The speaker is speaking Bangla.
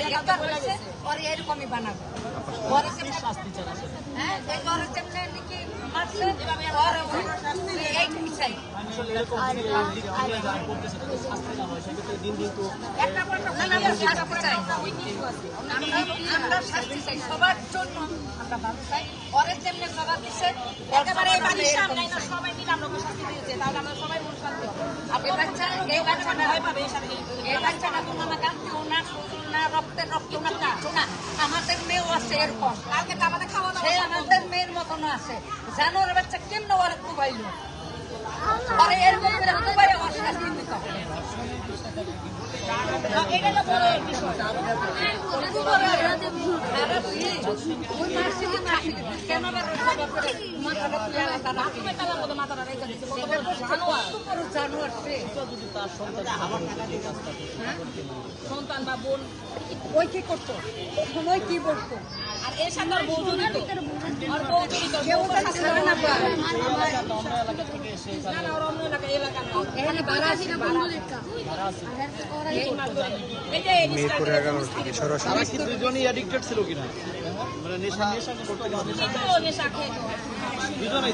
গ্রেফতার হয়েছে ওর এরকমই বানাবো ওর শাস্তি চাই হ্যাঁ এই ওর তেমনি নাকি মারছে এভাবে আর এই চাই আসলে এরকম করতেছে তাদের শাস্তি না হয় সেক্ষেত্রে দিন দিন তো একটা পর একটা শাস্তি চাই আমরা শাস্তি চাই সবার জন্য আমরা ভালো চাই ওর তেমনি সবার দিচ্ছে একেবারে এই বাড়ির সামনে না সবাই মিলে আমরা শাস্তি দিয়েছে তাহলে আমরা সবাই মন শান্তি এই বাচ্চাটা ভয় পাবে এই বাচ্চাটা কোনো না কাঁদতেও না না রক্তের রক্ত না শোনা আমাদের মেয়েও আছে এরকম কালকে তো আমাদের খাওয়া দাওয়া সে আমাদের মেয়ের মতন আছে জানোয়ার বাচ্চা কেমন ওর কুবাইল আর এরকম করে কুবাই আমার শাস্তি দিতে হবে এটা না বড় বিষয় কেন মাথাটা মাথাটা রেখে দিচ্ছে জানোয়ার যদি তার সন্তান বা বোন ওই কি করতো ওই কি বলতো আর এর সাথে আর বউ জড়িত আর বউ জড়িত কেউ না না ওর অন্য এলাকা না এখানে ভাড়া আছে মিরপুর 11 থেকে সরাসরি তারা কি দুজনই অ্যাডিক্টেড ছিল কিনা মানে নেশা করতে নেশা খেয়ে দুজনেই